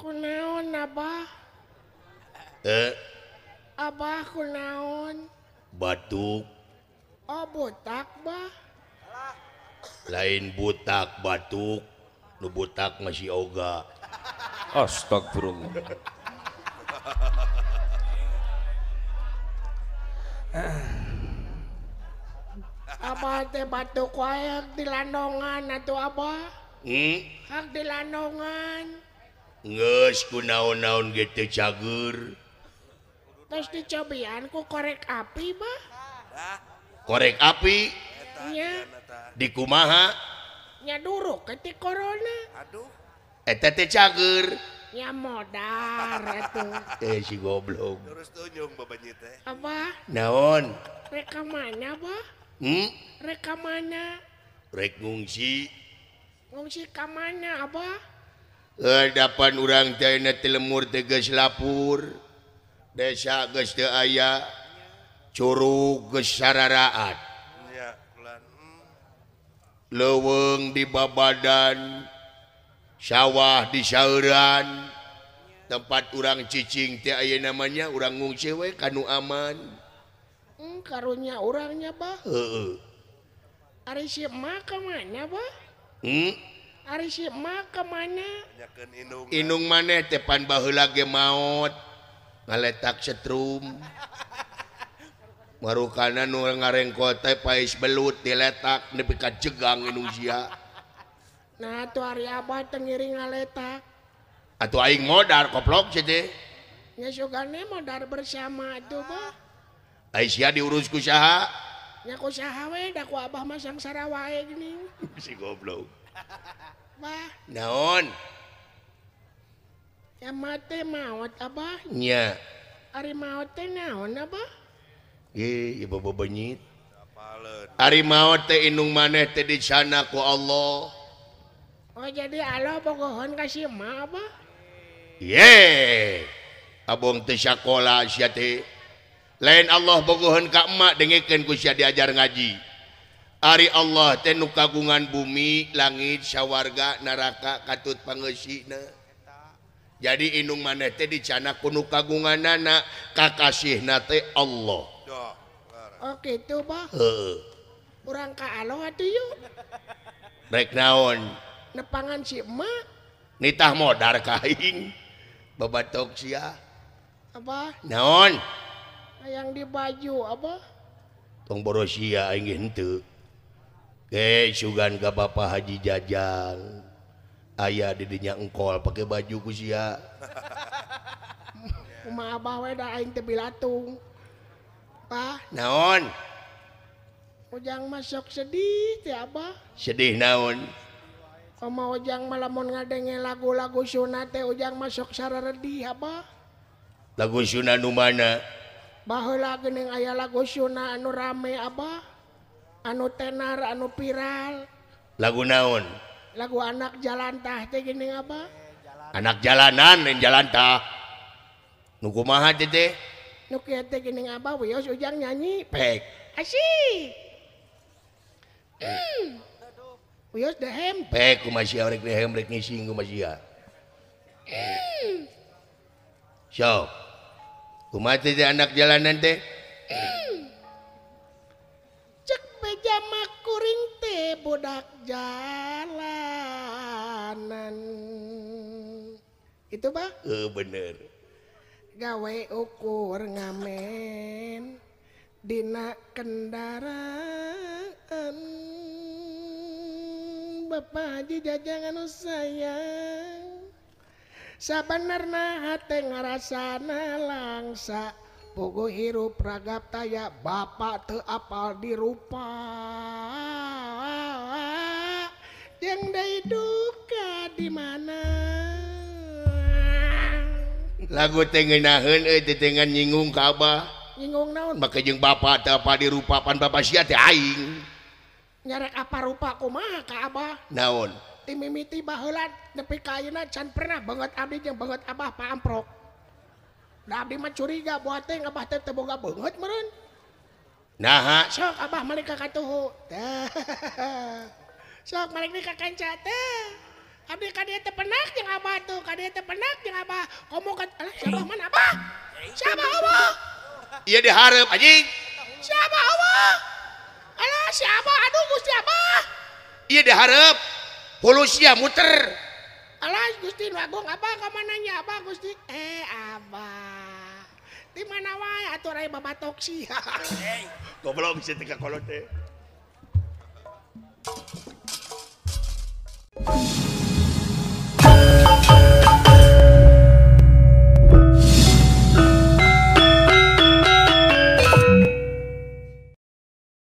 Kunaon abah? Eh, Abah kunaon? batuk Oh botak bah. lain butak batuk nu butak masih oga. Astagfirullah. Abah teh batuk wae hak di landongan atuh abah. Hmm? Hak di landongan. Nges ku naon-naon gitu cager. Terus dicobian ku korek api bah. Korek api Nya, di kumaha nya duruk ketik corona. eta teh cager. Nya modar atuh. Si goblok. Terus tunjung babanyit teh. Abah, Naon? reka mana bah? Hmm? Reka mana? Rek ngungsi. Ngungsi ka mana abah? Dapan urang teh na telemur teh geus lapur. Desa geus teu aya. Curug geus sararaat. Ya, bulan. Leuweung di babadan. Sawah di saeuran. Tempat urang cicing teh aya namanya urang ngungsi we kanu aman. Karunya orangnya bah. Heeh. Ari si emak ke mana bah? Hmm? Ari si emak ke mana? Nyakeun indung. Inung maneh teh pan baheula ge maot. Ngaletak setrum. Marukana nu ngarengkot teh pais belut diletak nepi ka jegang inung sia. Nah tuh hari abah tengiring ngaletak. Atuh aing modar koplok sia teh. Nya sugane modar bersama tuh bah. Ai sia diurus ku saha? Nya ku saha we da ku abah masang sarawae gini. Si goblok. Bah, Naon? ya mate maot abah. Nya. Ari maot teh naon abah? Ieu bebenyit. Apaleun. Ari maot teh inung maneh teh di sana ku Allah. Oh jadi Allah bogohon ka si emak abah? Ye. Abong teh sakola sia teh. Lain Allah bogohon ka emak dengekeun ku sia diajar ngaji. Ari Allah teh nu kagungan bumi, langit, sawarga, neraka katut pangeusina. Jadi inung maneh teh dicana ku nu kagunganana kakasihna teh Allah. Doh. Oh gitu bah. Heeh. Urang ka Allah atuh yuk. Rek naon? Nepangan si emak. Nitah modar ka aing. Babatok sia. Abah, Naon? yang di baju abah. Tong boros sia aing ge henteu. Ge sugan ka Bapak Haji Jajang. Aya di dinya engkol pake baju ku sia. Kumaha abah we da aing teh bilatung. Bah, Naon? ujang masuk sedih teh abah. Sedih naon? Koma ujang malamun ngadenge lagu-lagu sunat teh ujang masuk sararedi abah. Lagu Sunda nu mana? Baheula geuning aya lagu sunat anu rame abah. Anu tenar anu viral. Lagu naon? Lagu anak jalantah teh geuning abah. Anak jalanan yang jalan tah. Nu kumaha teh teh? Nu kieu teh geuning abah wios ujang nyanyi. Pek. Asik. Wios dehem. Pek kumaha sia rek dehem rek ngising kumaha sia. So. Kumaha teh anak jalanan teh? Cek pejama kuring teh budak jalanan. Itu bah Bener. gawe ukur ngamen dina kendaraan. Bapak Haji Jajang anu sayang. Sabenerna hate ngarasana langsa. Puguh hirup ragap taya bapak teu apal dirupa. Yang deui duka di mana? Lagu teh ngeunaheun teh dengan nyinggung ka Abah. Nyinggung naon? Maka jeung bapak teh apa dirupa pan bapak sia teh aing. Nyarek apa rupa kumaha ka abah? Naon? Ti mimiti baheula nepi ka ayeuna can pernah banget abdi jeung banget abah paamprok. Da abdi mah curiga buat teh abah teh teu boga beungeut meureun. Naha? Sok abah malik ka katuhu. Tah. Sok malik ka kanca teh. Abdi kadieu teh penak jeung abah tuh, kadieu teh penak jeung abah. Komo ka siapa mana abah? Siapa abah? Iya diharap anjing. Siapa abah? Alah siapa? Aduh Gusti Abah. Iya diharap. Hulu sia muter. Alah Gusti Agung abah ka mananya abah Gusti? Abah. Di mana wae atuh aya babatok sih. Goblok bisa teh ka kolot teh.